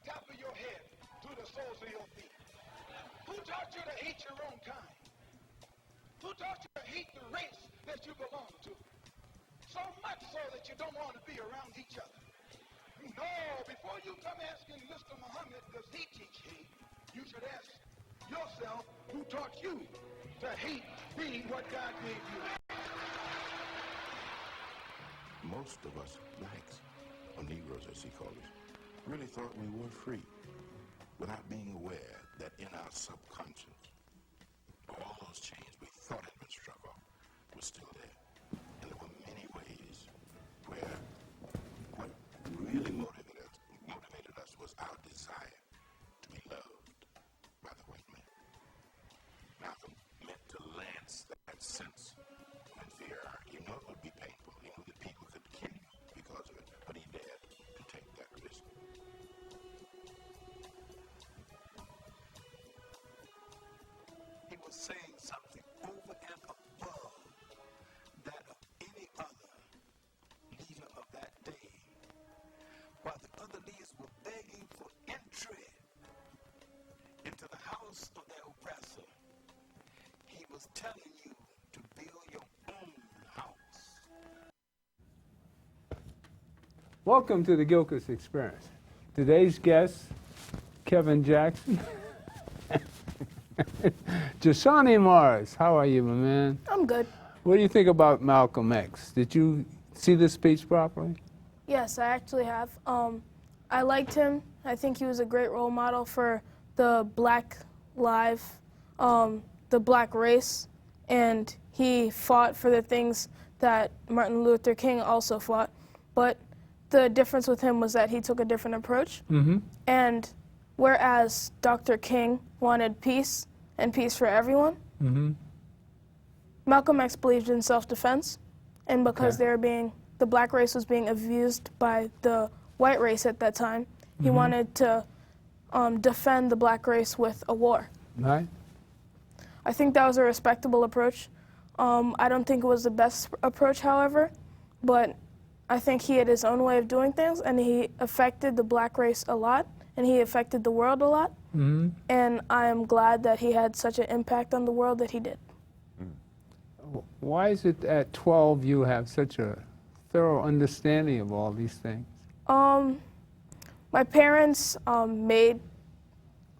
top of your head to the soles of your feet? Who taught you to hate your own kind? Who taught you to hate the race that you belong to? So much so that you don't want to be around each other. No, before you come asking Mr. Muhammad, does he teach hate? You should ask yourself, who taught you to hate being what God gave you? Most of us blacks, or Negroes as he called us, really thought we were free without being aware that in our subconscious, all those chains we thought had been struck off were still there. And there were many ways where what really motivated us was our desire to be loved by the white man. Malcolm meant to lance that sense when fear. He knew it would be painful. He knew that people could kill you because of it, but he dared to take that risk. He was saying something over and above that of any other leader of that day. While the other leaders were begging for entry into the house of their oppressor, he was telling you to build your own house. Welcome to the Gilchrist Experience. Today's guest, Kevin Jackson. Jusani Morris, how are you, my man? I'm good. What do you think about Malcolm X? Did you see the speech properly? Yes, I actually have. I liked him. I think he was a great role model for the black the black race, and he fought for the things that Martin Luther King also fought. But the difference with him was that he took a different approach. Mm-hmm. And whereas Dr. King wanted peace and peace for everyone, Mm-hmm. Malcolm X believed in self-defense, and because the black race was being abused by the white race at that time, he wanted to defend the black race with a war. Right. I think that was a respectable approach. I don't think it was the best approach, however, but I think he had his own way of doing things, and he affected the black race a lot, and he affected the world a lot. Mm-hmm. And I am glad that he had such an impact on the world that he did. Why is it at 12 you have such a thorough understanding of all these things? My parents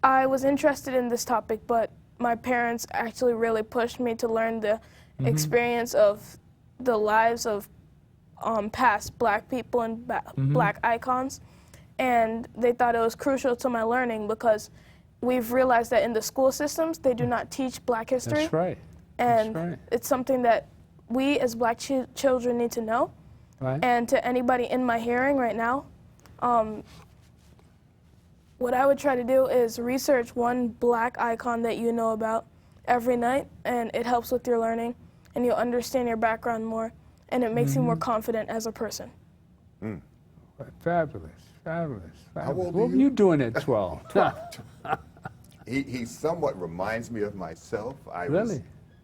I was interested in this topic, but my parents actually really pushed me to learn the experience of the lives of past black people and black icons. And they thought it was crucial to my learning because we've realized that in the school systems, they do not teach black history. That's right. And That's right. it's something that we as black children need to know. Right. And to anybody in my hearing right now, what I would try to do is research one black icon that you know about every night, and it helps with your learning, and you'll understand your background more, and it makes you more confident as a person. Fabulous, fabulous, fabulous. How old What are were you doing at 12? He somewhat reminds me of myself. Really?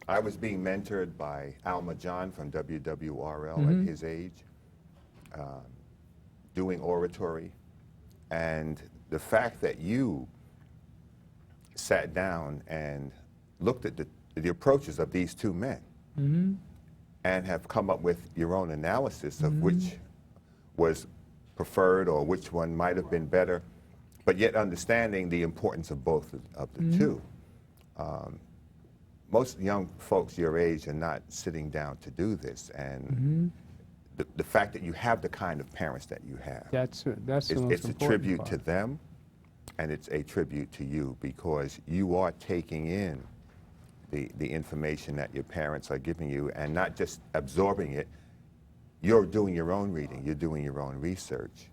I was being mentored by Alma John from WWRL at his age, doing oratory. And the fact that you sat down and looked at the approaches of these two men and have come up with your own analysis of which was preferred or which one might have been better, but yet understanding the importance of both of the two. Most young folks your age are not sitting down to do this, and the fact that you have the kind of parents that you have, That's the most it's a important tribute part. to them, and it's a tribute to you because you are taking in the information that your parents are giving you and not just absorbing it. You're doing your own reading, you're doing your own research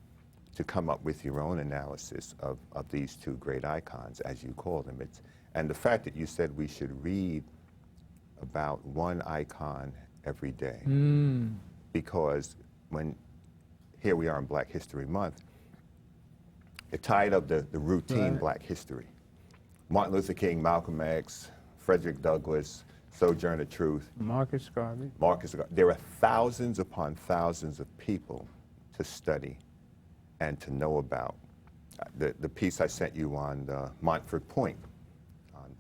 to come up with your own analysis of these two great icons, as you call them. And the fact that you said we should read about one icon every day, because here we are in Black History Month, you're tired of the routine Black history. Martin Luther King, Malcolm X, Frederick Douglass, Sojourner Truth, Marcus Garvey. There are thousands upon thousands of people to study and to know about. the piece I sent you on Montford Point,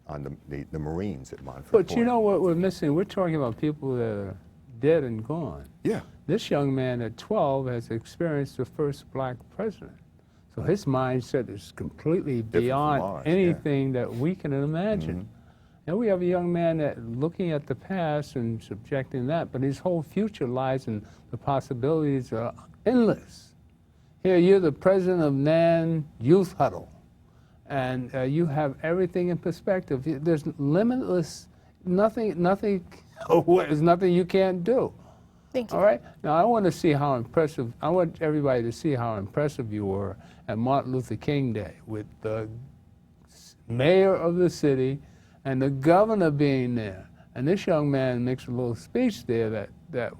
on the Marines at Montford But Point. you know what we're missing? We're talking about people that are dead and gone. Yeah. This young man at 12 has experienced the first black president. So his mindset is completely beyond ours, anything that we can imagine. And we have a young man that looking at the past and subjecting that, but his whole future lies in the possibilities are endless. Here, you're the president of NAN Youth Huddle, and you have everything in perspective. There's limitless, nothing, there's nothing you can't do. Thank you. All right? Now, I want to see how impressive, I want everybody to see how impressive you were at Martin Luther King Day with the mayor of the city and the governor being there. And this young man makes a little speech there that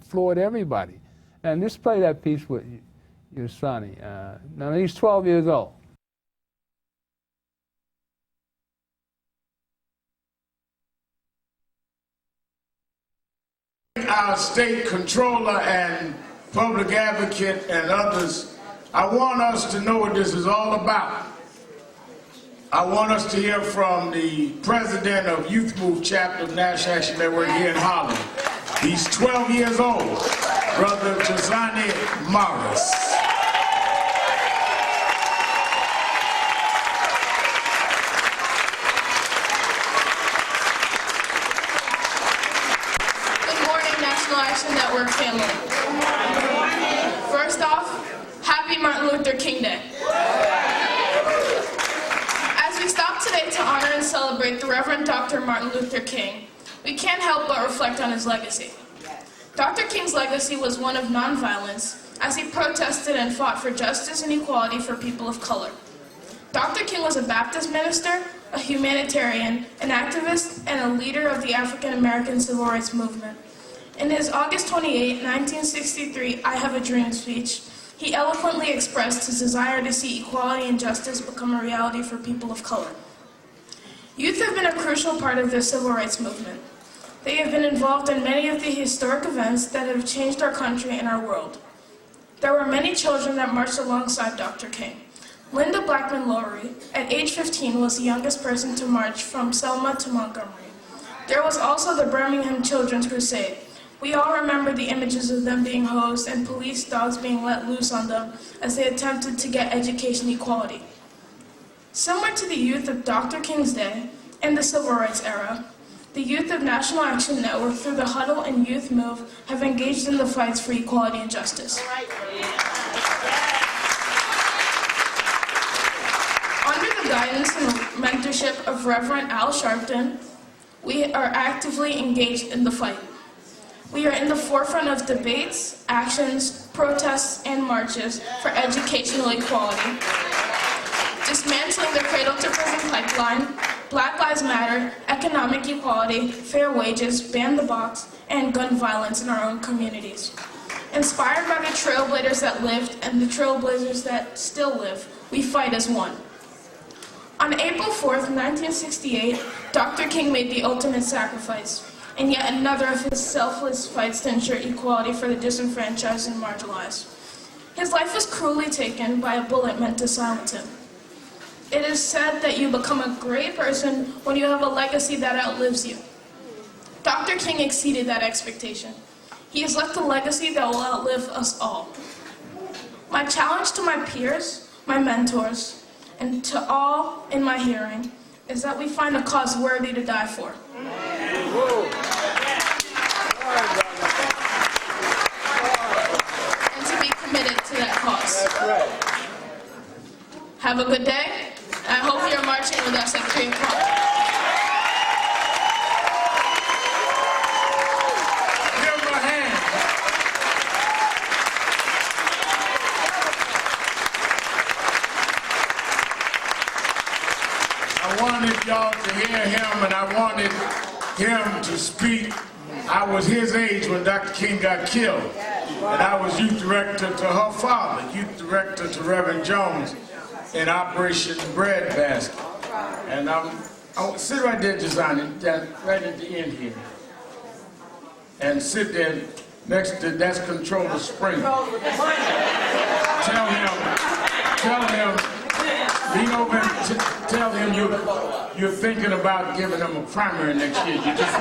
floored everybody. And just play that piece with Jusani. Now, he's 12 years old. Our state controller and public advocate and others, I want us to know what this is all about. I want us to hear from the president of Youth Move Chapter of National Action Network here in Holland. He's 12 years old, Brother Jusani Morris. Action Network family. First off, happy Martin Luther King Day. As we stop today to honor and celebrate the Reverend Dr. Martin Luther King, we can't help but reflect on his legacy. Dr. King's legacy was one of nonviolence as he protested and fought for justice and equality for people of color. Dr. King was a Baptist minister, a humanitarian, an activist, and a leader of the African American Civil Rights Movement. In his August 28, 1963, I Have a Dream speech, he eloquently expressed his desire to see equality and justice become a reality for people of color. Youth have been a crucial part of the civil rights movement. They have been involved in many of the historic events that have changed our country and our world. There were many children that marched alongside Dr. King. Linda Blackman Lowry, at age 15, was the youngest person to march from Selma to Montgomery. There was also the Birmingham Children's Crusade. We all remember the images of them being hosed and police dogs being let loose on them as they attempted to get education equality. Similar to the youth of Dr. King's Day and the Civil Rights era, the youth of National Action Network through the Huddle and Youth Move have engaged in the fights for equality and justice. Under the guidance and mentorship of Reverend Al Sharpton, we are actively engaged in the fight. We are in the forefront of debates, actions, protests, and marches for educational equality. Dismantling the cradle-to-prison pipeline, Black Lives Matter, economic equality, fair wages, ban the box, and gun violence in our own communities. Inspired by the trailblazers that lived and the trailblazers that still live, we fight as one. On April 4th, 1968, Dr. King made the ultimate sacrifice, and yet another of his selfless fights to ensure equality for the disenfranchised and marginalized. His life was cruelly taken by a bullet meant to silence him. It is said that you become a great person when you have a legacy that outlives you. Dr. King exceeded that expectation. He has left a legacy that will outlive us all. My challenge to my peers, my mentors, and to all in my hearing is that we find a cause worthy to die for. And to be committed to that cause. Have a good day. I hope you're marching with us at 3 o'clock. Give him a hand. I wanted y'all to hear him, and I wanted him to speak. I was his age when Dr. King got killed, and I was youth director to her father, youth director to Reverend Jones in Operation Breadbasket. And I'll sit right there, Jusani, right at the end here, and sit there next to that's Controller Spring. Tell him Tell him, lean over and tell him you're thinking about giving him a primary next year. You just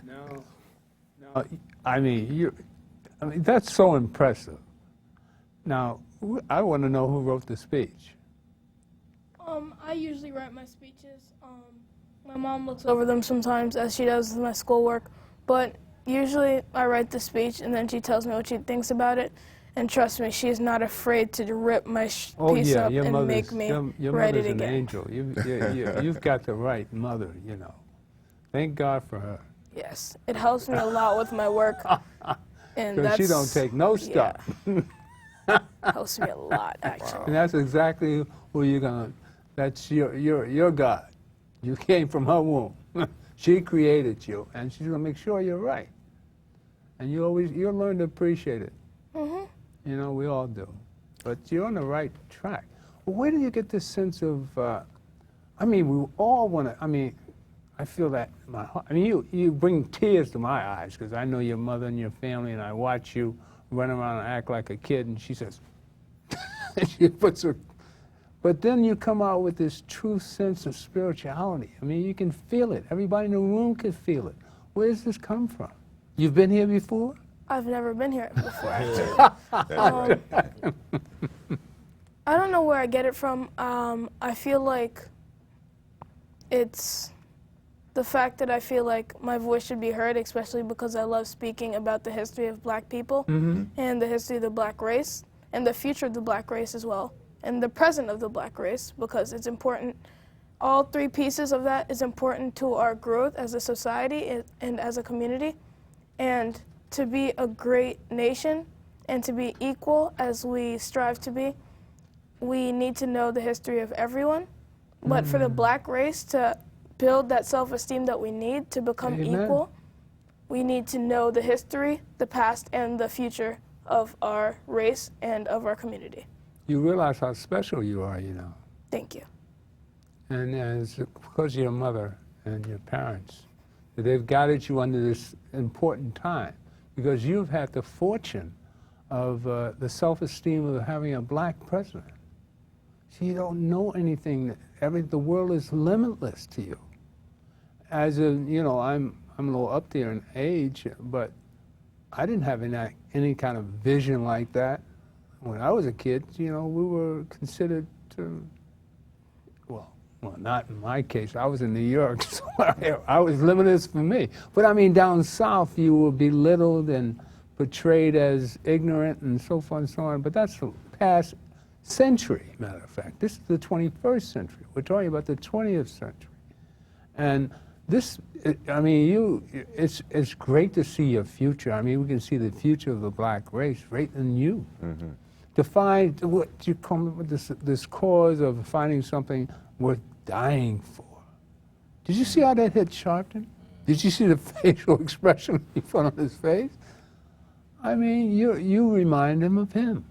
No, I mean, that's so impressive. Now, I want to know who wrote the speech. I usually write my speeches. My mom looks over them sometimes, as she does with my schoolwork. But usually, I write the speech, and then she tells me what she thinks about it. And trust me, she's not afraid to rip my piece up and make me write it again. Your mother's an angel. You've got the right mother, you know. Thank God for her. Yes, it helps me a lot with my work. And Because she don't take no stuff. Yeah, helps me a lot, actually. And that's exactly who you're going to, that's your God. You came from her womb. She created you, and she's going to make sure you're right. And you'll learn to appreciate it. Mm-hmm. You know, we all do. But you're on the right track. Well, where do you get this sense of, I mean, we all want to, I mean, I feel that in my heart. I mean, you bring tears to my eyes because I know your mother and your family, and I watch you run around and act like a kid, and she says, she puts her, but then you come out with this true sense of spirituality. I mean, you can feel it. Everybody in the room can feel it. Where does this come from? You've been here before? I've never been here before, actually. I don't know where I get it from. I feel like it's the fact that I feel like my voice should be heard, especially because I love speaking about the history of black people and the history of the black race and the future of the black race as well, and the present of the black race, because it's important. All three pieces of that is important to our growth as a society and as a community. And to be a great nation and to be equal as we strive to be, we need to know the history of everyone. But for the black race to build that self-esteem that we need to become equal, we need to know the history, the past, and the future of our race and of our community. You realize how special you are, you know. Thank you. And it's because of your mother and your parents that they've guided you under this important time, because you've had the fortune of the self-esteem of having a black president. So you don't know anything. The world is limitless to you. As a, you know, I'm a little up there in age, but I didn't have any kind of vision like that. When I was a kid, you know, we were considered to, well, not in my case. I was in New York, so I was limitless for me. But I mean, down south, you were belittled and portrayed as ignorant and so forth and so on. But that's the past century, matter of fact. This is the 21st century. We're talking about the 20th century. And this, I mean, it's great to see your future. I mean, we can see the future of the black race right in you. To find what you come up with this cause of finding something worth dying for. Did you see how that hit Sharpton? Did you see the facial expression in front of his face? I mean, you remind him of him.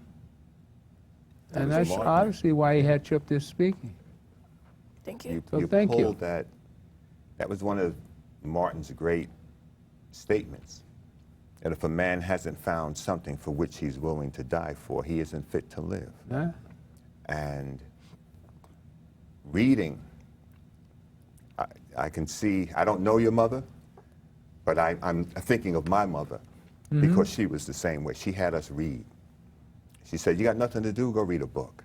And that's obviously why he had you up there speaking. Thank you. So thank you. That was one of Martin's great statements. That if a man hasn't found something for which he's willing to die for, he isn't fit to live. Yeah. And reading, I can see, I don't know your mother, but I'm thinking of my mother because she was the same way. She had us read. She said, you got nothing to do, go read a book.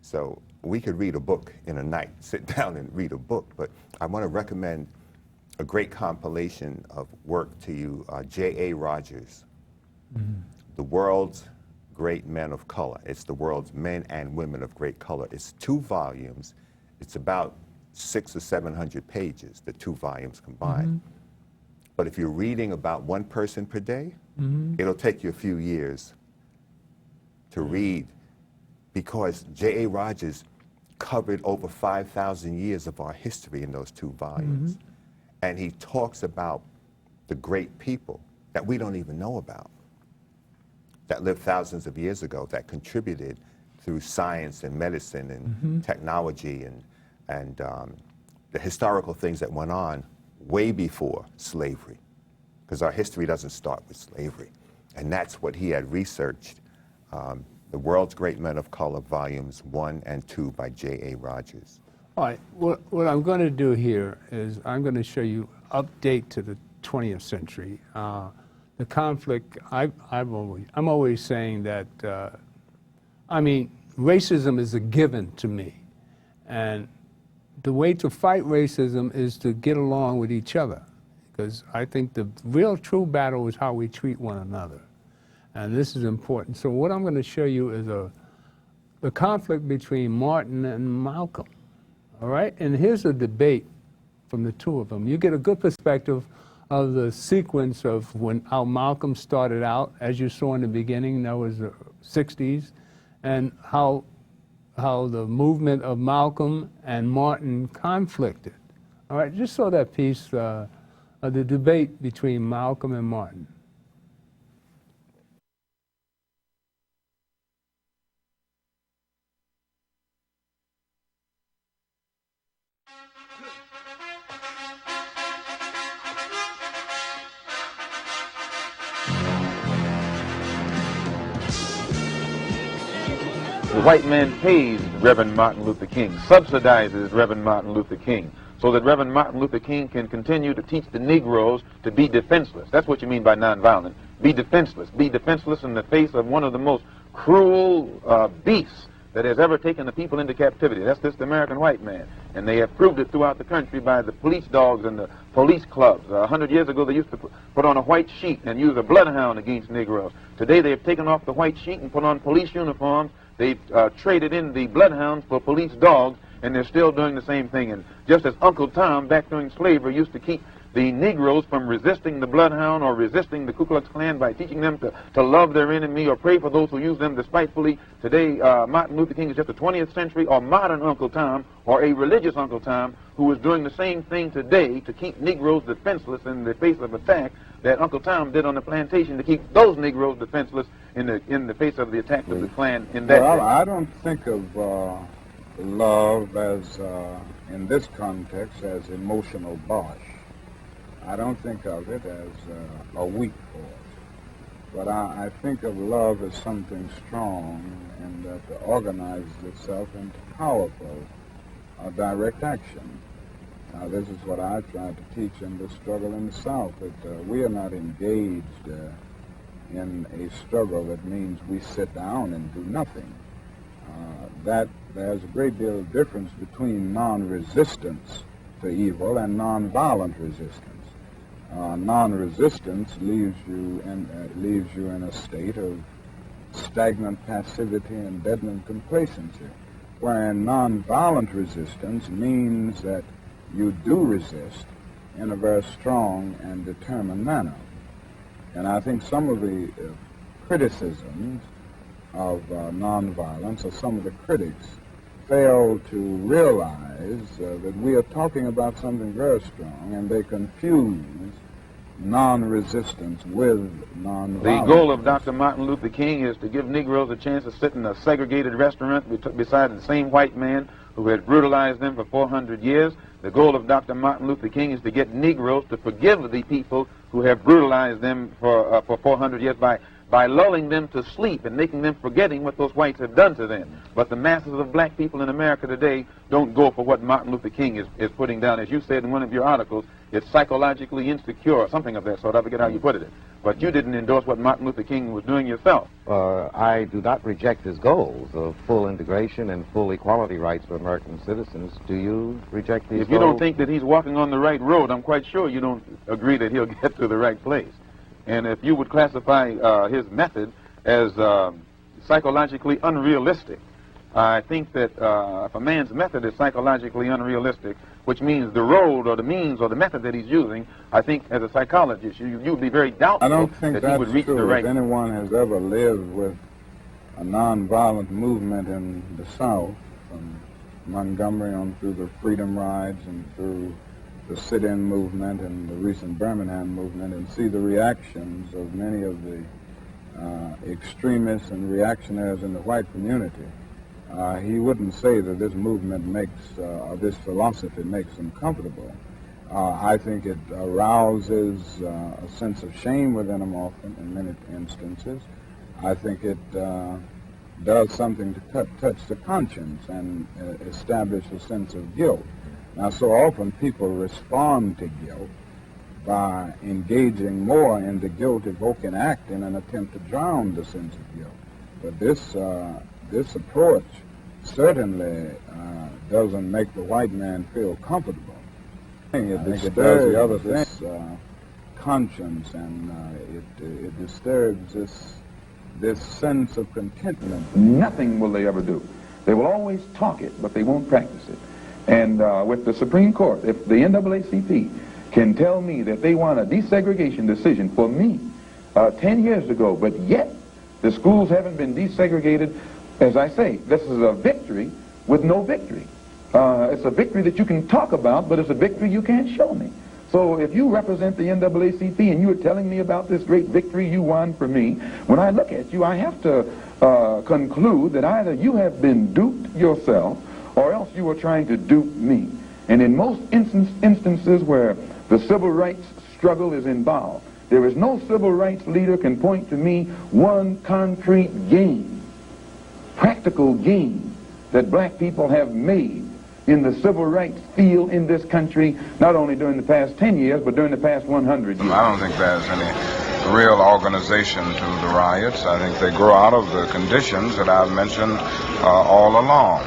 So we could read a book in a night, sit down and read a book, but I want to recommend a great compilation of work to you, J.A. Rogers, The World's Great Men of Color. It's the world's men and women of great color. It's 2 volumes. It's about 600 or 700 pages, the 2 volumes combined. But if you're reading about one person per day, it'll take you a few years to read, because J.A. Rogers covered over 5,000 years of our history in those 2 volumes. And he talks about the great people that we don't even know about, that lived thousands of years ago, that contributed through science and medicine and technology and the historical things that went on way before slavery, because our history doesn't start with slavery. And that's what he had researched. The World's Great Men of Color, Volumes 1 and 2 by J.A. Rogers. All right, what I'm going to do here is I'm going to show you update to the 20th century. The conflict, I'm always saying that, I mean, racism is a given to me. And the way to fight racism is to get along with each other, because I think the real true battle is how we treat one another. And this is important. So what I'm going to show you is the conflict between Martin and Malcolm. All right? And here's a debate from the two of them. You get a good perspective of the sequence of how Malcolm started out, as you saw in the beginning, that was the 60s, and how the movement of Malcolm and Martin conflicted. All right, just saw that piece of the debate between Malcolm and Martin. The white man pays Reverend Martin Luther King, subsidizes Reverend Martin Luther King, so that Reverend Martin Luther King can continue to teach the Negroes to be defenseless. That's what you mean by nonviolent. Be defenseless. Be defenseless in the face of one of the most cruel beasts that has ever taken the people into captivity. That's this American white man. And they have proved it throughout the country by the police dogs and the police clubs. 100 years ago, they used to put on a white sheet and use a bloodhound against Negroes. Today, they have taken off the white sheet and put on police uniforms. They've traded in the bloodhounds for police dogs, and they're still doing the same thing. And just as Uncle Tom, back during slavery, used to keep the Negroes from resisting the bloodhound or resisting the Ku Klux Klan by teaching them to love their enemy or pray for those who use them despitefully, today Martin Luther King is just a 20th century or modern Uncle Tom or a religious Uncle Tom who is doing the same thing today to keep Negroes defenseless in the face of attack that Uncle Tom did on the plantation to keep those Negroes defenseless in the face of the attack of the Klan in that Well, day. I don't think of love as, in this context, as emotional bosh. I don't think of it as a weak force. But I think of love as something strong and that organizes itself into powerful direct action. Now, this is what I tried to teach in the struggle in the South, that we are not engaged in a struggle that means we sit down and do nothing. That there's a great deal of difference between non-resistance to evil and non-violent resistance. Non-resistance leaves you in a state of stagnant passivity and deadened complacency, wherein non-violent resistance means that you do resist in a very strong and determined manner. And I think some of the criticisms of nonviolence, or some of the critics, fail to realize that we are talking about something very strong, and they confuse non-resistance with nonviolence. The goal of Dr. Martin Luther King is to give Negroes a chance to sit in a segregated restaurant beside the same white man who had brutalized them for 400 years. The goal of Dr. Martin Luther King is to get Negroes to forgive the people who have brutalized them for 400 years by lulling them to sleep and making them forgetting what those whites have done to them. But the masses of black people in America today don't go for what Martin Luther King is putting down. As you said in one of your articles, it's psychologically insecure, something of that sort. I forget how you put it. But you didn't endorse what Martin Luther King was doing yourself. I do not reject his goals of full integration and full equality rights for American citizens. Do you reject these goals? If you don't think that he's walking on the right road, I'm quite sure you don't agree that he'll get to the right place. And if you would classify his method as psychologically unrealistic, I think that if a man's method is psychologically unrealistic, which means the road or the means or the method that he's using, I think as a psychologist, you'd be very doubtful I don't think that he would reach true. the right. If anyone has ever lived with a nonviolent movement in the South, from Montgomery on through the Freedom Rides and through the sit-in movement and the recent Birmingham movement, and see the reactions of many of the extremists and reactionaries in the white community, he wouldn't say that this movement makes, or this philosophy makes him comfortable. I think it arouses a sense of shame within him often, in many instances. I think it does something to touch the conscience and establish a sense of guilt. Now, so often people respond to guilt by engaging more in the guilt-evoking act in an attempt to drown the sense of guilt. But this approach certainly doesn't make the white man feel comfortable. It disturbs the other things, conscience, and it disturbs this sense of contentment. Nothing will they ever do. They will always talk it, but they won't practice it. And with the Supreme Court, if the NAACP can tell me that they want a desegregation decision for me 10 years ago, but yet the schools haven't been desegregated, as I say, this is a victory with no victory. It's a victory that you can talk about, but it's a victory you can't show me. So if you represent the NAACP and you are telling me about this great victory you won for me, when I look at you, I have to conclude that either you have been duped yourself or else you are trying to dupe me. And in most instances where the civil rights struggle is involved, there is no civil rights leader can point to me one concrete gain, practical gain, that black people have made in the civil rights field in this country, not only during the past 10 years, but during the past 100 years. I don't think there's any real organization to the riots. I think they grow out of the conditions that I've mentioned all along.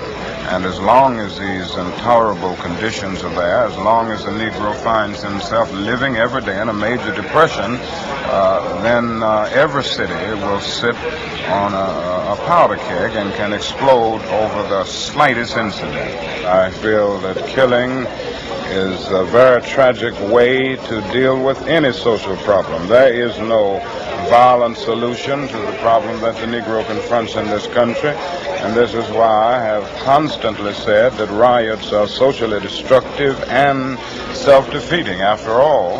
And as long as these intolerable conditions are there, as long as the Negro finds himself living every day in a major depression, then every city will sit on a powder keg and can explode over the slightest incident. I feel that killing is a very tragic way to deal with any social problem. There is no violent solution to the problem that the Negro confronts in this country, and this is why I have constantly said that riots are socially destructive and self-defeating. After all,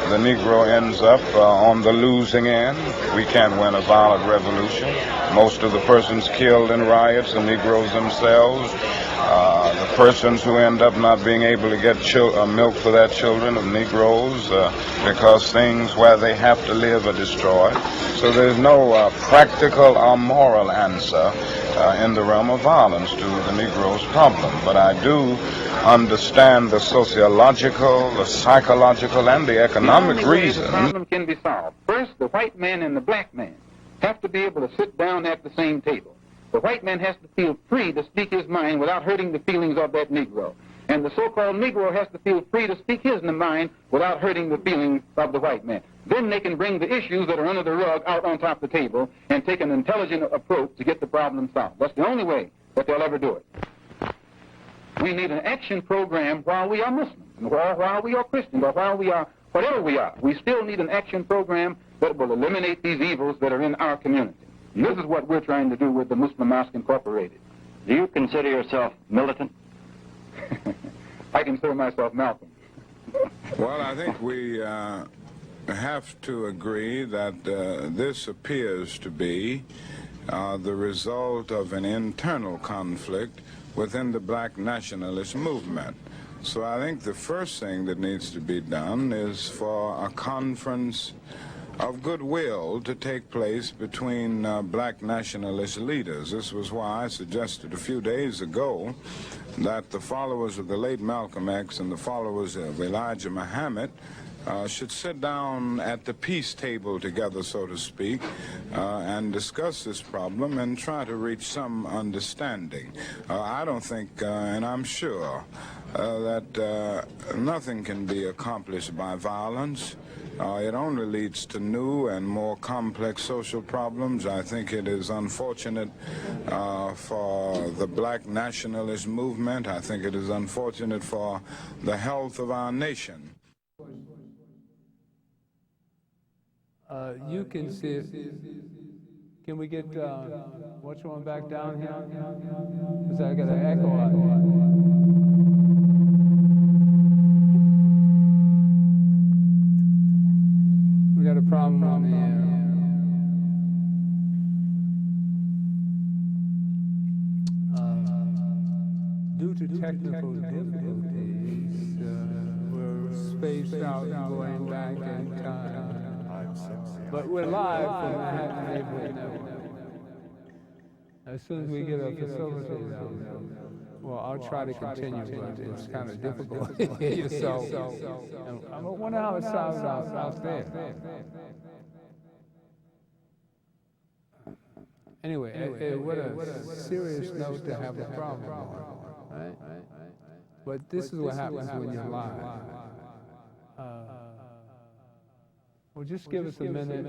the Negro ends up on the losing end. We can't win a violent revolution. Most of the persons killed in riots are Negroes themselves. The persons who end up not being able to get milk for their children are Negroes because things where they have to live are destroyed. So there's no practical or moral answer in the realm of violence to the Negro's problem. But I do understand the sociological, the psychological, and the economic reasons. The problem can be solved. First, the white man and the black man have to be able to sit down at the same table. The white man has to feel free to speak his mind without hurting the feelings of that Negro. And the so-called Negro has to feel free to speak his mind without hurting the feelings of the white man. Then they can bring the issues that are under the rug out on top of the table and take an intelligent approach to get the problem solved. That's the only way that they'll ever do it. We need an action program while we are Muslims, or while we are Christians, or while we are whatever we are. We still need an action program that will eliminate these evils that are in our community. And this is what we're trying to do with the Muslim Mosque Incorporated. Do you consider yourself militant? I consider myself Malcolm. Well, I think we have to agree that this appears to be the result of an internal conflict within the black nationalist movement. So I think the first thing that needs to be done is for a conference of goodwill to take place between black nationalist leaders. This was why I suggested a few days ago that the followers of the late Malcolm X and the followers of Elijah Muhammad should sit down at the peace table together, so to speak, and discuss this problem and try to reach some understanding. I don't think, and I'm sure, that nothing can be accomplished by violence. It only leads to new and more complex social problems. I think it is unfortunate for the black nationalist movement. I think it is unfortunate for the health of our nation. You can see it. Can we get what's one back down here? Because I got an echo out here. We got a problem on the air. due to technical difficulties, we're spaced out and going back in time. I'm sorry. But we're live from Manhattan Neighborhood Network. As soon as we get a facility down there, well, I'll try to continue, but it's kind of difficult. I wonder how it sounds out there. Anyway, what a serious note to have a problem on, right? But this is what happens when you're live. Well, just give us a minute.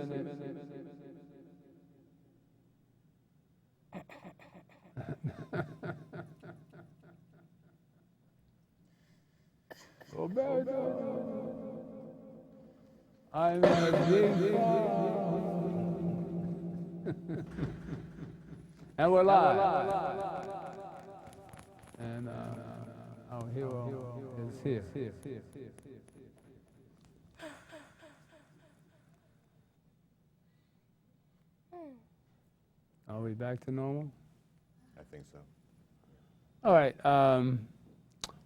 I'm a big and we're live. And our hero is here. Are we back to normal? I think so. All right.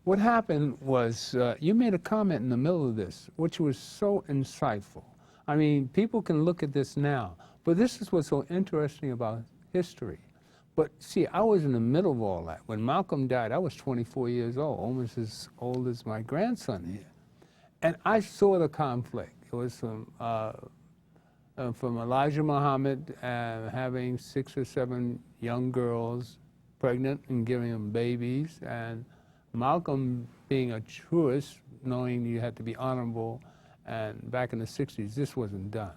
What happened was you made a comment in the middle of this, which was so insightful. I mean, people can look at this now, but this is what's so interesting about history. But see, I was in the middle of all that. When Malcolm died, I was 24 years old, almost as old as my grandson here. And I saw the conflict. It was from Elijah Muhammad having 6 or 7 young girls pregnant and giving them babies, and Malcolm being a truist, knowing you had to be honorable, and back in the 60s, this wasn't done.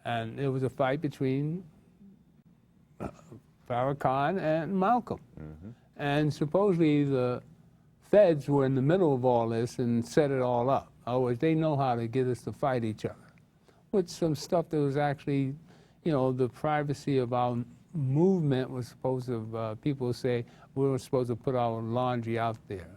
And it was a fight between Farrakhan and Malcolm. Mm-hmm. And supposedly the feds were in the middle of all this and set it all up. In other words, they know how to get us to fight each other with some stuff that was actually, you know, the privacy of our movement was supposed to, people say we were supposed to put our laundry out there.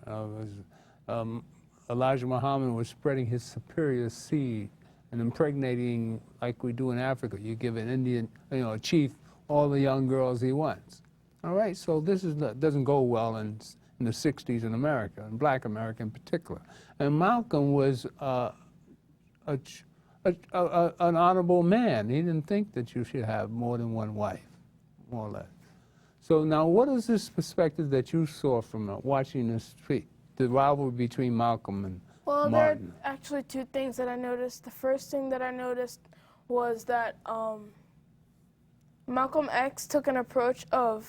Elijah Muhammad was spreading his superior seed and impregnating, like we do in Africa. You give an Indian, you know, a chief, all the young girls he wants. All right, so this is doesn't go well in the 60s in America, in Black America in particular. And Malcolm was an honorable man. He didn't think that you should have more than one wife, more or less. So now what is this perspective that you saw from watching this street, the rivalry between Malcolm and Martin? There are actually 2 things that I noticed. The first thing that I noticed was that Malcolm X took an approach of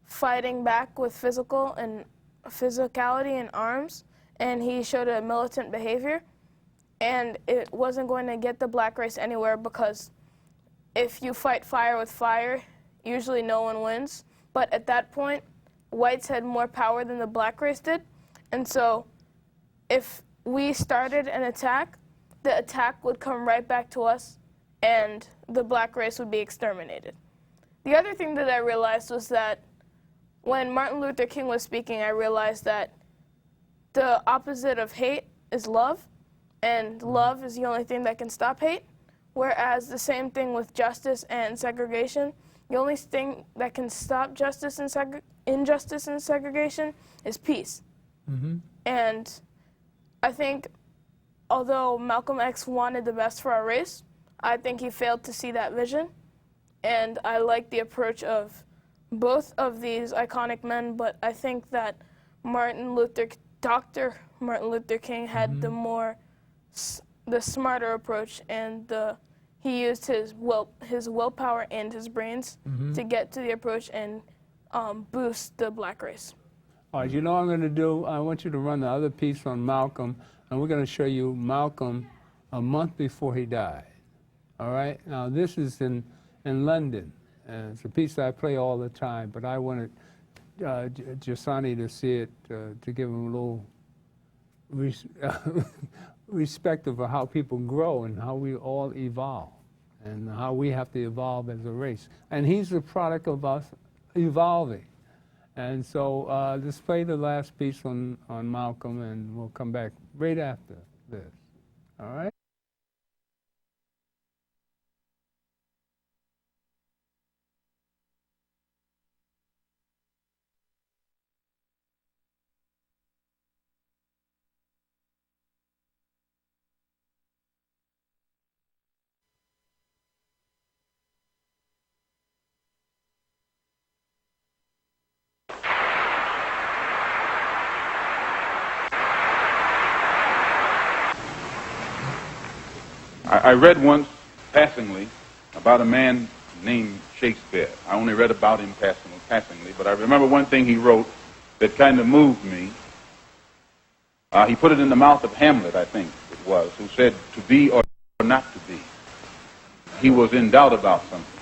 fighting back with physicality and arms, and he showed a militant behavior. And it wasn't going to get the black race anywhere, because if you fight fire with fire, usually no one wins. But at that point, whites had more power than the black race did. And so if we started an attack, the attack would come right back to us, and the black race would be exterminated. The other thing that I realized was that when Martin Luther King was speaking, I realized that the opposite of hate is love. And love is the only thing that can stop hate, whereas the same thing with justice and segregation. The only thing that can stop justice and injustice and segregation is peace. Mm-hmm. And I think, although Malcolm X wanted the best for our race, I think he failed to see that vision. And I like the approach of both of these iconic men, but I think that Dr. Martin Luther King had the smarter approach, and he used his willpower and his brains to get to the approach and boost the black race. All right, you know what I'm going to do? I want you to run the other piece on Malcolm, and we're going to show you Malcolm a month before he died. All right? Now, this is in London, and it's a piece that I play all the time, but I wanted Jusani to see it, to give him a little respect of how people grow and how we all evolve and how we have to evolve as a race. And he's the product of us evolving. And so let's play the last piece on Malcolm, and we'll come back right after this. All right? I read once, passingly, about a man named Shakespeare. I only read about him passingly, but I remember one thing he wrote that kind of moved me. He put it in the mouth of Hamlet, I think it was, who said, to be or not to be. He was in doubt about something.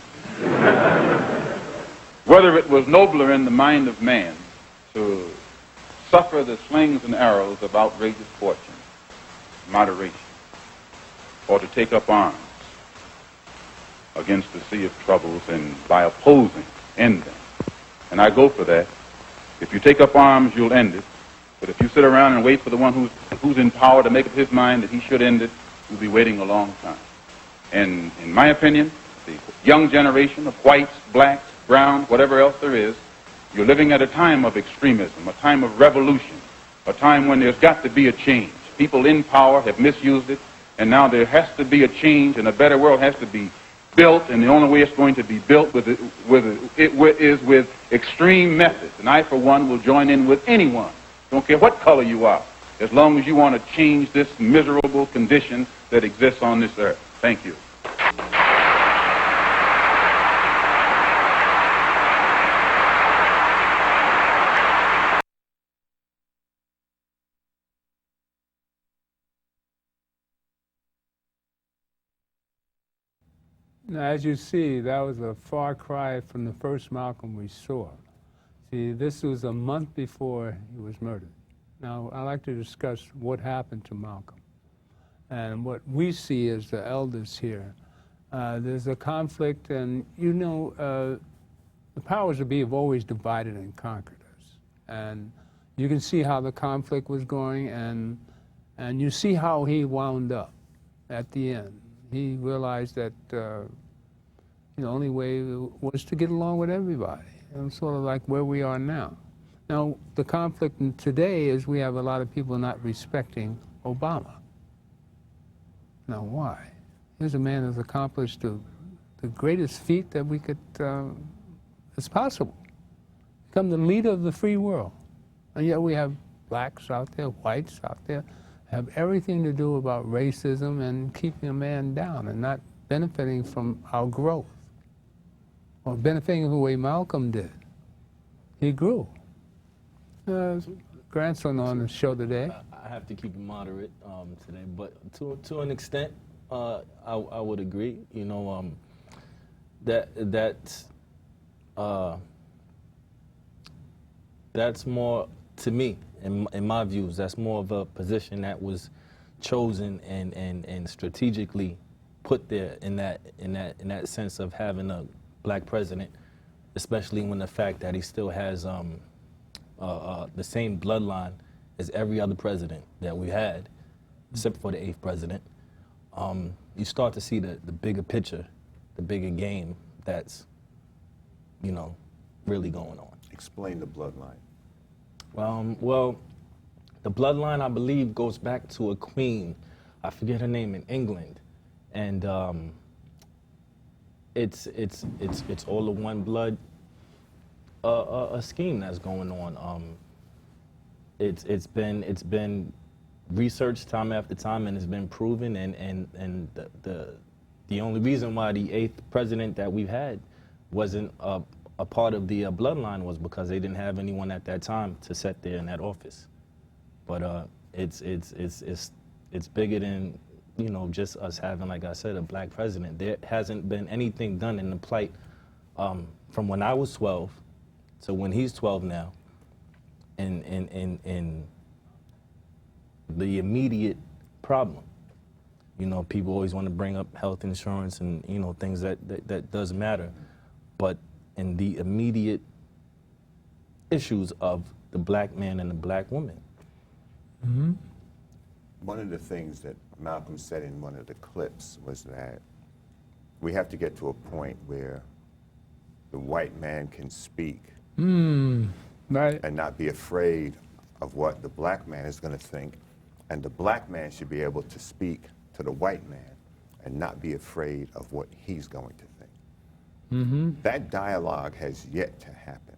Whether it was nobler in the mind of man to suffer the slings and arrows of outrageous fortune, moderation, or to take up arms against the sea of troubles and by opposing, end them. And I go for that. If you take up arms, you'll end it. But if you sit around and wait for the one who's in power to make up his mind that he should end it, you'll be waiting a long time. And in my opinion, the young generation of whites, blacks, browns, whatever else there is, you're living at a time of extremism, a time of revolution, a time when there's got to be a change. People in power have misused it, and now there has to be a change, and a better world has to be built, and the only way it's going to be built is with extreme methods. And I, for one, will join in with anyone, don't care what color you are, as long as you want to change this miserable condition that exists on this earth. Thank you. Now, as you see, that was a far cry from the first Malcolm we saw. See, this was a month before he was murdered. Now, I'd like to discuss what happened to Malcolm. And what we see as the elders here, there's a conflict, and you know, the powers that be have always divided and conquered us. And you can see how the conflict was going, and you see how he wound up at the end. He realized that the only way was to get along with everybody. And sort of like where we are now. Now, the conflict today is we have a lot of people not respecting Obama. Now, why? Here's a man who's accomplished the greatest feat that we could, it's possible. Become the leader of the free world. And yet we have blacks out there, whites out there, have everything to do about racism and keeping a man down and not benefiting from our growth or benefiting from the way Malcolm did. He grew. Grandson on the show today. I have to keep it moderate today, but to an extent, I would agree. You know, that's more, to me, in my views, that's more of a position that was chosen and strategically put there in that sense of having a black president, especially when the fact that he still has the same bloodline as every other president that we had, except for the 8th president. You start to see the bigger picture, the bigger game that's, you know, really going on. Explain the bloodline. Well, the bloodline, I believe, goes back to a queen. I forget her name, in England, and it's all a one blood a scheme that's going on. It's been researched time after time, and it's been proven. And the only reason why the 8th president that we've had wasn't a part of the bloodline was because they didn't have anyone at that time to sit there in that office. But it's bigger than, you know, just us having, like I said, a black president. There hasn't been anything done in the plight from when I was 12 to when he's 12 now, in the immediate problem. You know, people always want to bring up health insurance and, you know, things that does matter. But in the immediate issues of the black man and the black woman. Mm-hmm. One of the things that Malcolm said in one of the clips was that we have to get to a point where the white man can speak right. and not be afraid of what the black man is going to think, and the black man should be able to speak to the white man and not be afraid of what he's going to think. Mm-hmm. That dialogue has yet to happen.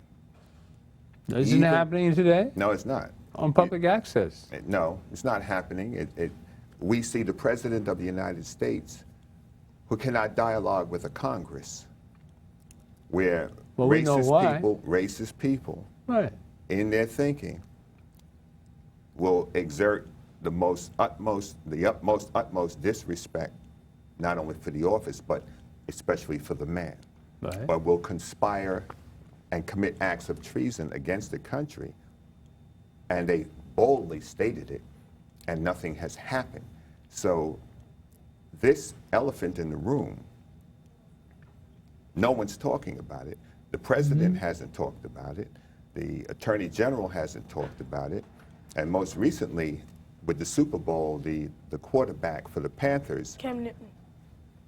Isn't it happening today? No, it's not. On public access? No, it's not happening. We see the President of the United States who cannot dialogue with a Congress where Well, we know why. racist people, Right. in their thinking, will exert the utmost disrespect, not only for the office, but especially for the man. Right. But will conspire and commit acts of treason against the country. And they boldly stated it, and nothing has happened. So this elephant in the room, no one's talking about it. The president hasn't talked about it. The attorney general hasn't talked about it. And most recently, with the Super Bowl, the quarterback for the Panthers, Cam Newton.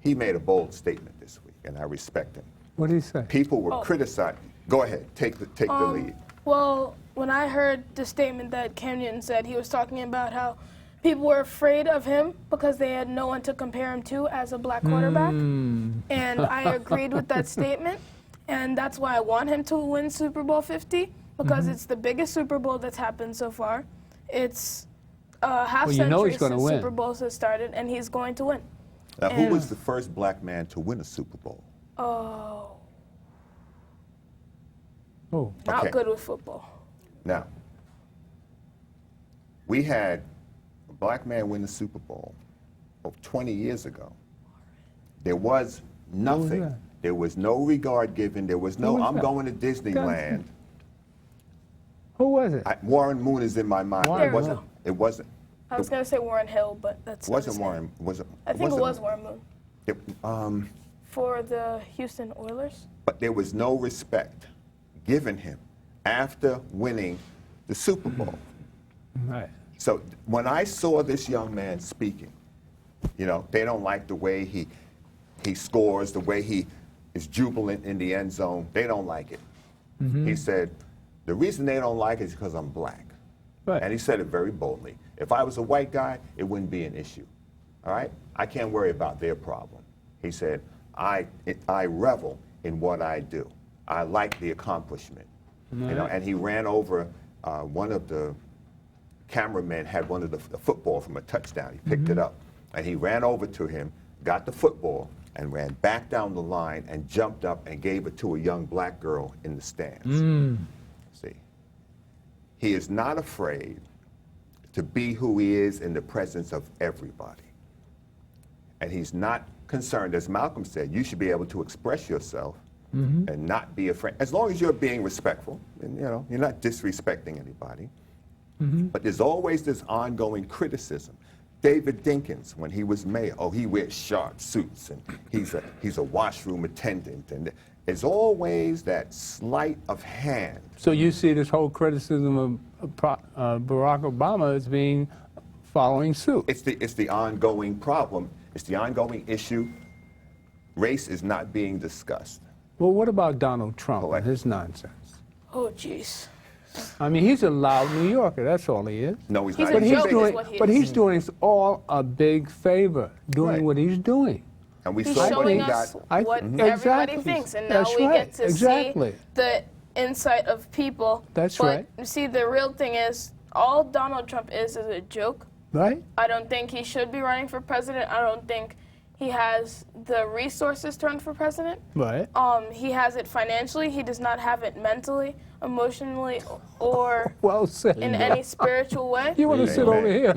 he made a bold statement this week, and I respect him. What did he say? People were criticizing. Go ahead, take the lead. Well, when I heard the statement that Cam Newton said, he was talking about how people were afraid of him because they had no one to compare him to as a black quarterback. And I agreed with that statement. And that's why I want him to win Super Bowl 50, because it's the biggest Super Bowl that's happened so far. It's a half century since Super Bowls have started, and he's going to win. Now, who was the first black man to win a Super Bowl? Not good with football. Now, we had a black man win the Super Bowl 20 years ago. There was nothing. There was no regard given. There was no, I'm going to Disneyland. Who was it? Warren Moon is in my mind. It wasn't. I was going to say Warren Hill, but that's not his name. I think it was Warren Moon. For the Houston Oilers? But there was no respect given him after winning the Super Bowl. Right. So when I saw this young man speaking, you know, they don't like the way he scores, the way he is jubilant in the end zone. They don't like it. He said, the reason they don't like it is because I'm black. Right. And he said it very boldly. If I was a white guy, it wouldn't be an issue. All right? I can't worry about their problem. He said, I revel in what I do. I like the accomplishment. You know, and he ran over one of the cameramen had one of the football from a touchdown. He picked it up, and he ran over to him, got the football, and ran back down the line and jumped up and gave it to a young black girl in the stands. See, he is not afraid to be who he is in the presence of everybody. And he's not concerned, as Malcolm said, you should be able to express yourself and not be afraid, as long as you're being respectful, and you know, you're not disrespecting anybody. But there's always this ongoing criticism. David Dinkins, when he was mayor, he wears sharp suits, and he's a washroom attendant, and there's always that sleight of hand. So you see this whole criticism of Barack Obama as being following suit. It's the ongoing problem. It's the ongoing issue. Race is not being discussed. Well, what about Donald Trump and his nonsense? Oh, jeez. I mean, he's a loud New Yorker. That's all he is. No, he's not. But he's doing us all a big favor, doing what he's doing. And we He's saw showing us what everybody thinks, and now we get to see the insight of people. That's right. See, the real thing is, all Donald Trump is a joke. Right. I don't think he should be running for president. I don't think he has the resources to run for president. Right. He has it financially. He does not have it mentally, emotionally, or in any spiritual way. You want to sit over here?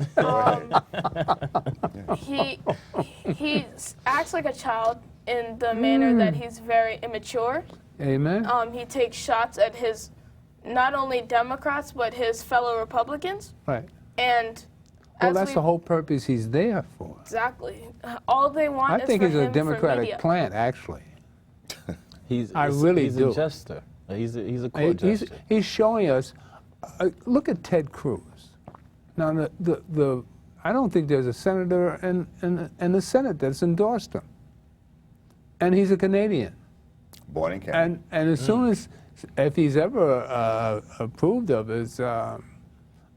He acts like a child in the manner that he's very immature. Amen. He takes shots at his, not only Democrats, but his fellow Republicans. Right. And well, that's the whole purpose he's there for. Exactly. All they want is for him I think he's a Democratic plant, actually. I really do. He's a jester. He's a court jester. He's showing us. Look at Ted Cruz. Now, I don't think there's a senator in the Senate that's endorsed him, and he's a Canadian. Born in Canada. And as soon as, if he's ever approved of his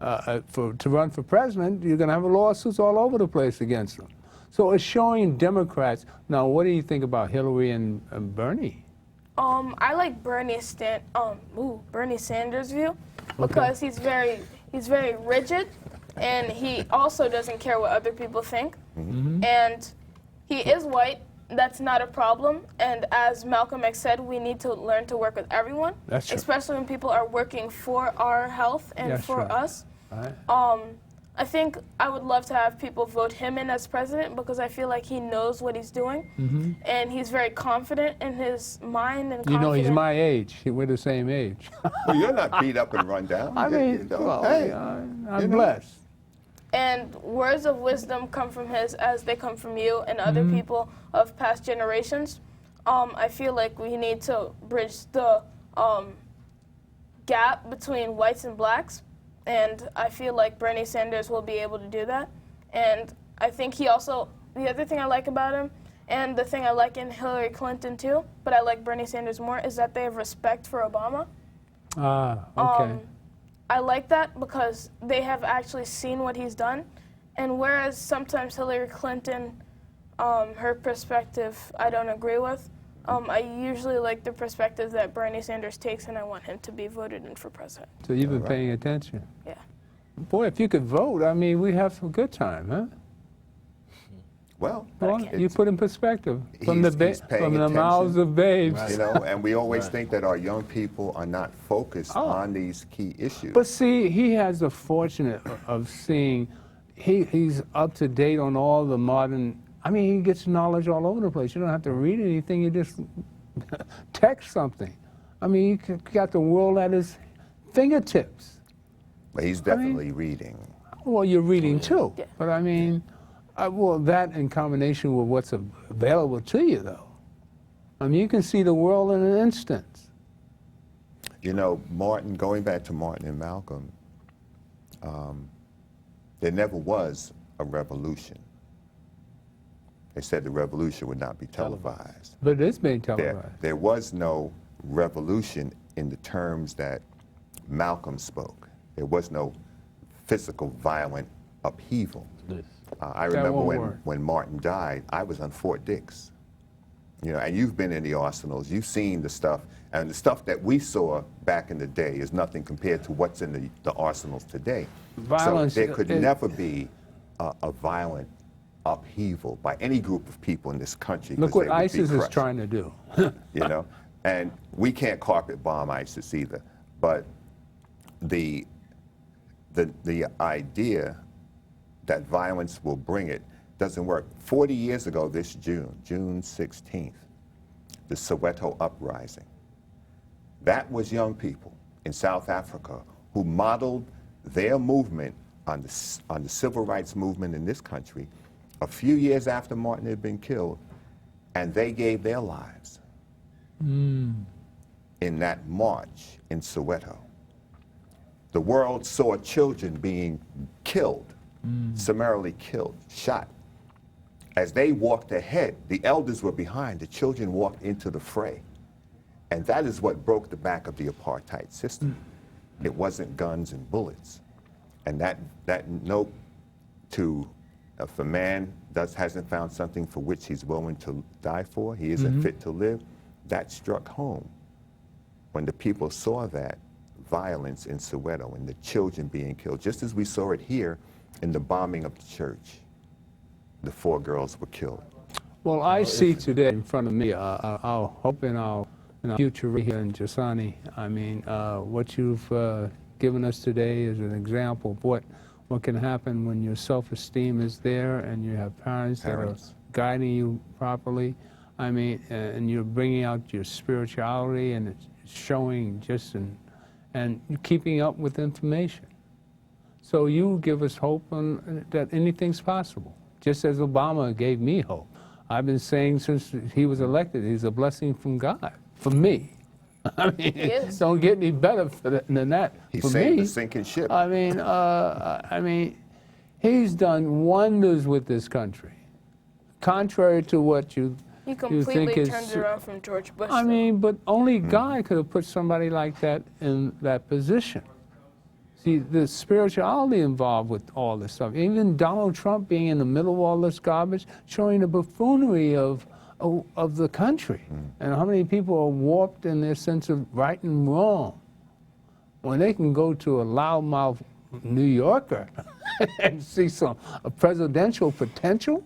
to run for president, you're going to have lawsuits all over the place against him. So it's showing Democrats. Now, what do you think about Hillary and Bernie? I like Bernie Sanders' view because he's very rigid, and he also doesn't care what other people think. And he is white, that's not a problem. And as Malcolm X said, we need to learn to work with everyone, That's true. especially when people are working for our health and That's for right. us. Right. I think I would love to have people vote him in as president because I feel like he knows what he's doing, and he's very confident in his mind and You know, he's confident- my age. We're the same age. Well, you're not beat up and run down. I mean, well, hey, I'm blessed. And words of wisdom come from his as they come from you and other people of past generations. I feel like we need to bridge the gap between whites and blacks. And I feel like Bernie Sanders will be able to do that. And I think he also, the other thing I like about him, and the thing I like in Hillary Clinton too, but I like Bernie Sanders more, is that they have respect for Obama. Okay. I like that because they have actually seen what he's done. And whereas sometimes Hillary Clinton, her perspective I don't agree with, I usually like the perspective that Bernie Sanders takes, and I want him to be voted in for president. So you've been paying attention. Yeah. Boy, if you could vote, I mean, we'd have some good time, huh? Well, you put in perspective from he's paying from the attention. mouths of babes. You know, and we always think that our young people are not focused on these key issues. But see, he has the fortunate of seeing, he's up to date on all the modern, I mean, he gets knowledge all over the place. You don't have to read anything, you just text something. I mean, he got the world at his fingertips. But he's definitely reading. Well, you're reading too. Yeah. But I mean, well, that in combination with what's available to you, though. I mean, you can see the world in an instant. You know, Martin, going back to Martin and Malcolm, there never was a revolution. They said the revolution would not be televised. But it's being televised. There was no revolution in the terms that Malcolm spoke. There was no physical, violent upheaval. I remember when Martin died, I was on Fort Dix. You know, and you've been in the arsenals, you've seen the stuff, and the stuff that we saw back in the day is nothing compared to what's in the arsenals today. Violence, so there could never be a violent upheaval by any group of people in this country. Look what ISIS is trying to do. You know, and we can't carpet bomb ISIS either. But the idea that violence will bring it doesn't work. 40 years ago this June 16th, the Soweto uprising. That was young people in South Africa who modeled their movement on the civil rights movement in this country a few years after Martin had been killed, and they gave their lives in that march in Soweto. The world saw children being killed, summarily killed, shot. As they walked ahead, the elders were behind, the children walked into the fray. And that is what broke the back of the apartheid system. It wasn't guns and bullets. And that note to, if a man hasn't found something for which he's willing to die for, he isn't fit to live, that struck home. When the people saw that violence in Soweto and the children being killed, just as we saw it here in the bombing of the church, the 4 girls were killed. Well, I see today in front of me, I'll hope in our future here in Jusani, I mean, what you've given us today is an example of what can happen when your self-esteem is there and you have parents that are guiding you properly. I mean, and you're bringing out your spirituality and it's showing just and keeping up with information. So you give us hope that anything's possible, just as Obama gave me hope. I've been saying since he was elected, he's a blessing from God, for me. I mean, don't get any better than that. He saved the sinking ship. I mean, he's done wonders with this country, contrary to what you completely turned it around from George Bush. I mean, but only God could have put somebody like that in that position. See, the spirituality involved with all this stuff, even Donald Trump being in the middle of all this garbage, showing the buffoonery of the country and how many people are warped in their sense of right and wrong when they can go to a loudmouth New Yorker and see a presidential potential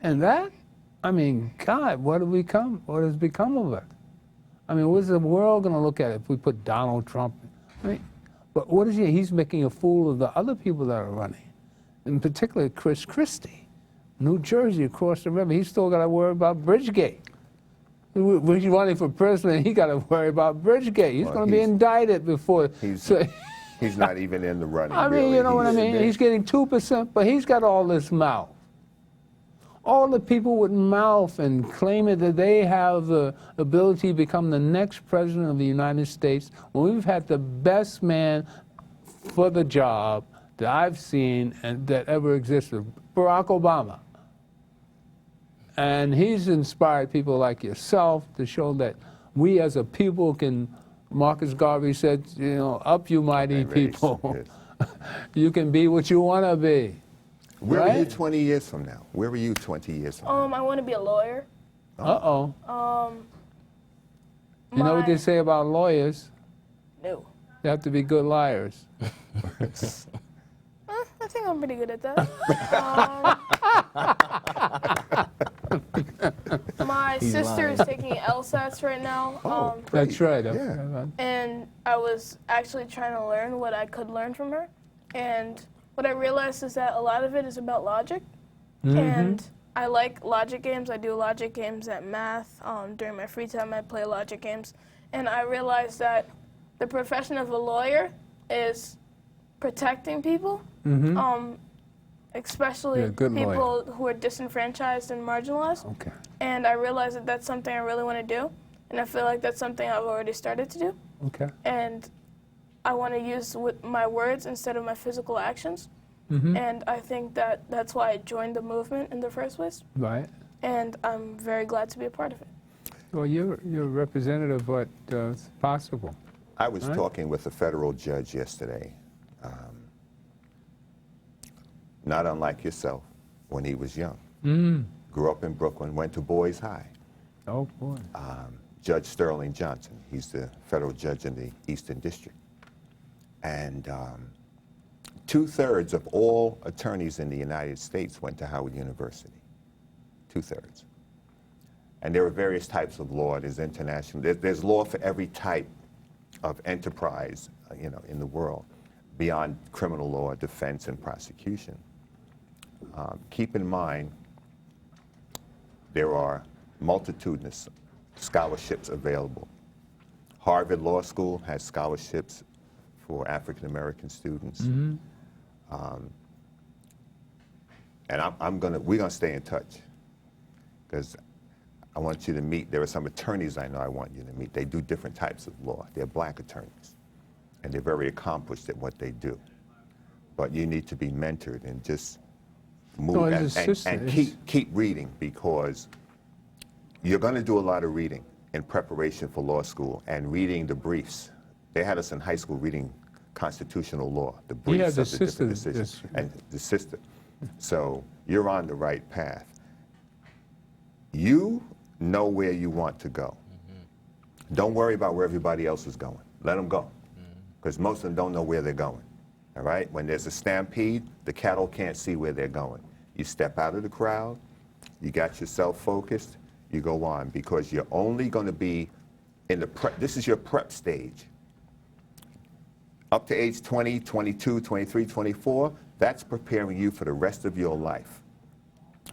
and that. I mean, God, what has become of it? I mean, what's the world going to look at if we put Donald Trump? I mean, but what is he? He's making a fool of the other people that are running, in particular Chris Christie, New Jersey, across the river. He's still got to worry about Bridgegate. When he's running for president, he got to worry about Bridgegate. He's going to be indicted before. He's not even in the running. I mean, really. you know what I mean? He's getting 2%, but he's got all this mouth. All the people with mouth and claiming that they have the ability to become the next president of the United States, when we've had the best man for the job that I've seen and that ever existed, Barack Obama. And he's inspired people like yourself to show that we as a people can, Marcus Garvey said, you know, up you mighty people. You can be what you want to be. Where are you 20 years from now? Where are you 20 years from now? I want to be a lawyer. Uh-oh. You know what they say about lawyers? No. They have to be good liars. I think I'm pretty good at that. My sister is taking LSATs right now. That's right. Yeah. And I was actually trying to learn what I could learn from her. And what I realized is that a lot of it is about logic. And I like logic games. I do logic games at math. During my free time, I play logic games. And I realized that the profession of a lawyer is protecting people, especially people who are disenfranchised and marginalized. Okay. And I realized that that's something I really want to do. And I feel like that's something I've already started to do. Okay. And I want to use my words instead of my physical actions. And I think that that's why I joined the movement in the first place. Right. And I'm very glad to be a part of it. Well, you're a representative of what's possible. I was talking with a federal judge yesterday, not unlike yourself, when he was young. Grew up in Brooklyn, went to Boys High. Oh, boy. Judge Sterling Johnson, he's the federal judge in the Eastern District. And 2/3 of all attorneys in the United States went to Howard University. 2/3. And there are various types of law. There's international. There's law for every type of enterprise, in the world, beyond criminal law, defense, and prosecution. Keep in mind, there are multitudinous scholarships available. Harvard Law School has scholarships for African American students. And we're gonna stay in touch, because I want you to meet, there are some attorneys I know I want you to meet. They do different types of law. They're black attorneys, and they're very accomplished at what they do. But you need to be mentored and just move and keep reading, because you're gonna do a lot of reading in preparation for law school and reading the briefs. They had us in high school reading constitutional law, the briefs of the different decisions, and the system. So you're on the right path. You know where you want to go. Don't worry about where everybody else is going. Let them go, because most of them don't know where they're going. All right? When there's a stampede, the cattle can't see where they're going. You step out of the crowd, you got yourself focused, you go on, because you're only going to be in the prep. This is your prep stage. Up to age 20, 22, 23, 24, that's preparing you for the rest of your life.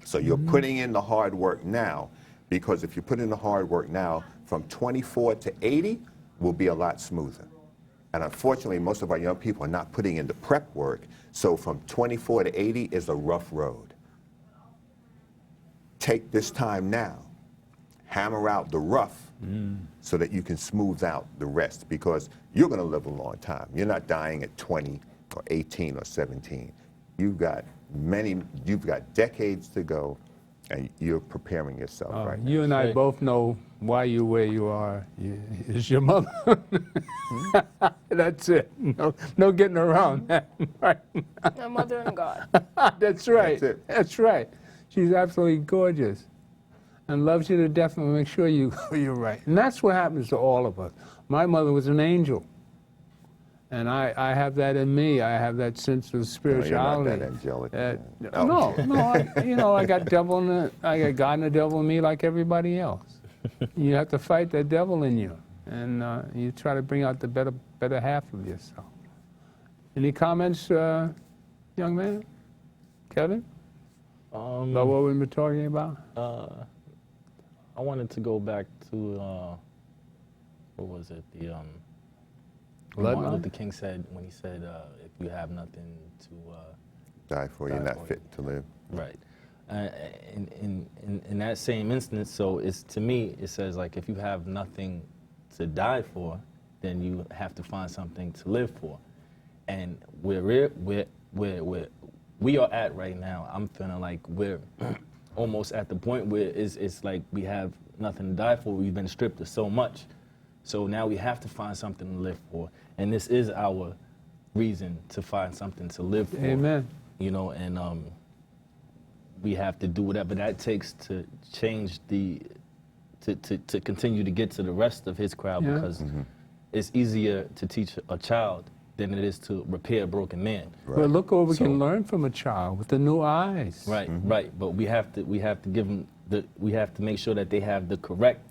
So you're putting in the hard work now, because if you put in the hard work now, from 24 to 80 will be a lot smoother. And unfortunately, most of our young people are not putting in the prep work, so from 24 to 80 is a rough road. Take this time now. Hammer out the rough so that you can smooth out the rest, because you're going to live a long time. You're not dying at 20 or 18 or 17. You've got decades to go, and you're preparing yourself right now. You and I both know why you're where you are. It's your mother. That's it. No getting around that. Right. My mother and God. That's right. That's it. That's right. She's absolutely gorgeous and loves you to death, and make sure you're right. And that's what happens to all of us. My mother was an angel. And I have that in me. I have that sense of spirituality. No, you're not that angelic. No, I got I got God and the devil in me like everybody else. You have to fight that devil in you, and you try to bring out the better half of yourself. Any comments, young man? Kevin? About what we've been talking about? I wanted to go back to, what was it? The Martin Luther King said, when he said, if you have nothing to die for, you're not fit to live. Right. In that same instance, so it's, to me, it says, like, if you have nothing to die for, then you have to find something to live for. And where we are at right now, I'm feeling like we're almost at the point where it's like we have nothing to die for. We've been stripped of so much. So now we have to find something to live for. And this is our reason to find something to live for. Amen. You know, and we have to do whatever that takes to change to continue to get to the rest of his crowd, because it's easier to teach a child than it is to repair a broken man. Right. Well, look what we can learn from a child with the new eyes. Right, right. But we have to give them we have to make sure that they have the correct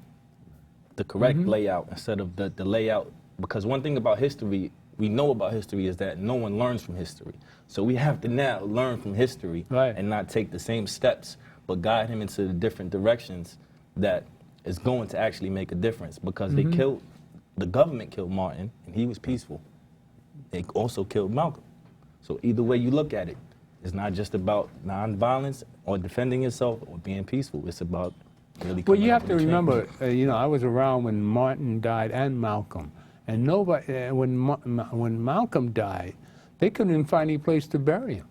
layout instead of the layout. Because one thing about history, we know about history, is that no one learns from history. So we have to now learn from history and not take the same steps, but guide him into the different directions that is going to actually make a difference. Because they killed, the government killed Martin, and he was peaceful. They also killed Malcolm. So either way you look at it, it's not just about nonviolence or defending yourself or being peaceful. It's about really. Well, you have to remember, I was around when Martin died and Malcolm, and nobody. When Malcolm died, they couldn't even find any place to bury him.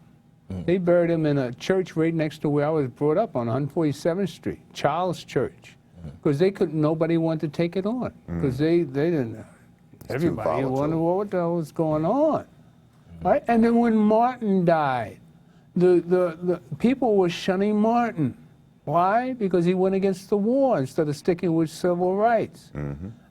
They buried him in a church right next to where I was brought up on 147th Street, Charles Church, because they couldn't. Nobody wanted to take it on because they didn't. Everybody wondered what the hell was going on, right? And then when Martin died, the people were shunning Martin. Why? Because he went against the war instead of sticking with civil rights.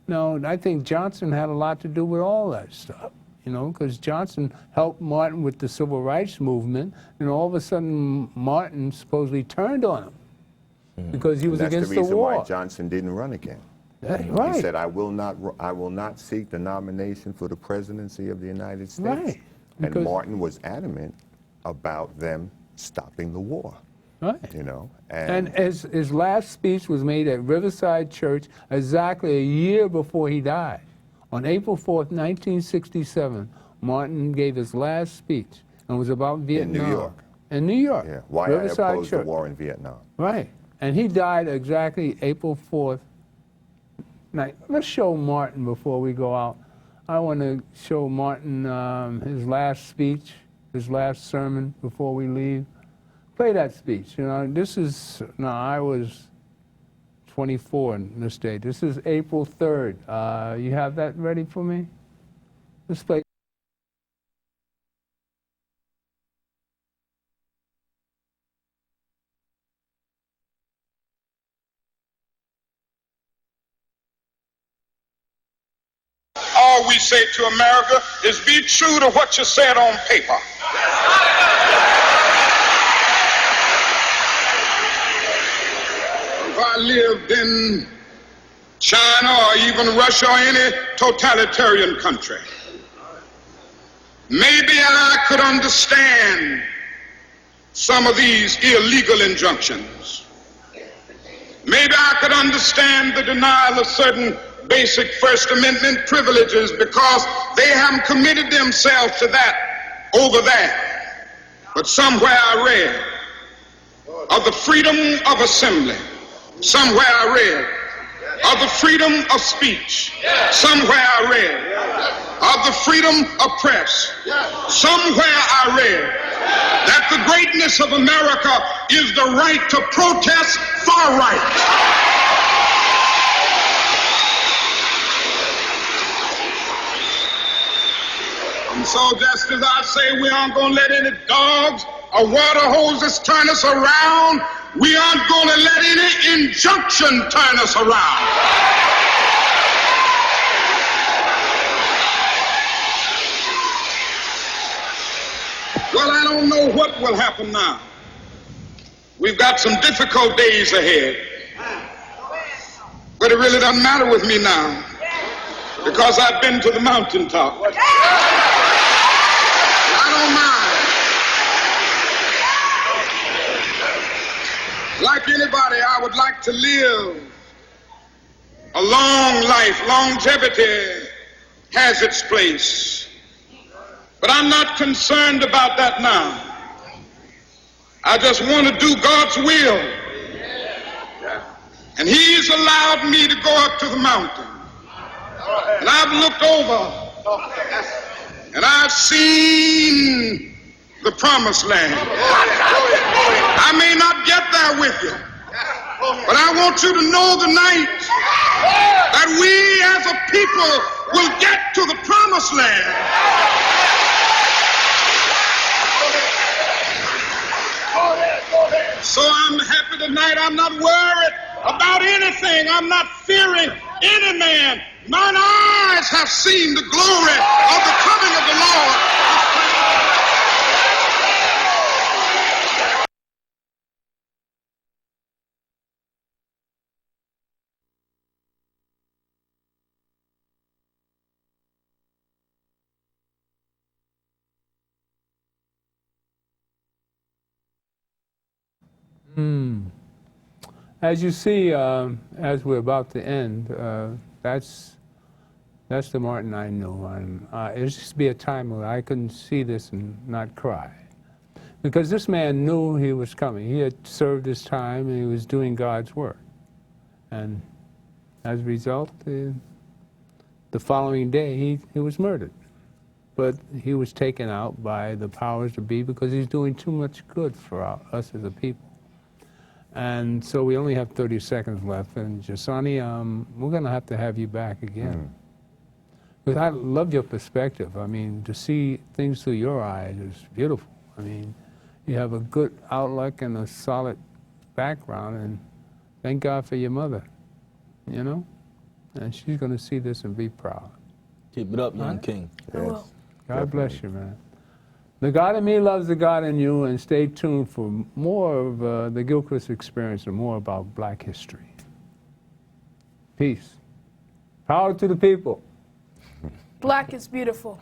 No, I think Johnson had a lot to do with all that stuff, because Johnson helped Martin with the civil rights movement, and all of a sudden Martin supposedly turned on him because he was against the war. That's the reason why Johnson didn't run again. Right. He said, I will not seek the nomination for the presidency of the United States. Right. And Martin was adamant about them stopping the war. Right. And his last speech was made at Riverside Church exactly a year before he died. On April 4th, 1967, Martin gave his last speech, and it was about Vietnam. In New York. In New York. Yeah. Why Riverside I opposed Church. the war in Vietnam. Right. And he died exactly April 4th. Now, let's show Martin before we go out. I want to show Martin his last speech, his last sermon before we leave. Play that speech. This is, I was 24 in this day. This is April 3rd. You have that ready for me? Let's play. All we say to America is be true to what you said on paper. If I lived in China or even Russia or any totalitarian country, maybe I could understand some of these illegal injunctions. Maybe I could understand the denial of certain basic First Amendment privileges because they haven't committed themselves to that over there. But somewhere I read of the freedom of assembly. Somewhere I read of the freedom of speech. Somewhere I read of the freedom of press. Somewhere I read that the greatness of America is the right to protest far right. And so just as I say we aren't going to let any dogs or water hoses turn us around, we aren't going to let any injunction turn us around. Well, I don't know what will happen now. We've got some difficult days ahead. But it really doesn't matter with me now, because I've been to the mountaintop. I don't mind. Like anybody, I would like to live a long life. Longevity has its place. But I'm not concerned about that now. I just want to do God's will. And He's allowed me to go up to the mountain. And I've looked over and I've seen the promised land. I may not get there with you, but I want you to know tonight that we as a people will get to the promised land. So I'm happy tonight. I'm not worried about anything. I'm not fearing any man. Mine eyes have seen the glory of the coming of the Lord. As you see, as we're about to end, that's the Martin I knew. It used to be a time where I couldn't see this and not cry. Because this man knew he was coming. He had served his time and he was doing God's work. And as a result, the following day he was murdered. But he was taken out by the powers that be because he's doing too much good for us as a people. And so we only have 30 seconds left. And Jusani, we're going to have you back again. Because I love your perspective. I mean, to see things through your eyes is beautiful. I mean, you have a good outlook and a solid background. And thank God for your mother, you know? And she's going to see this and be proud. Keep it up, young king. Yes. God bless you, man. The God in me loves the God in you, and stay tuned for more of the Gilchrist experience and more about black history. Peace. Power to the people. Black is beautiful.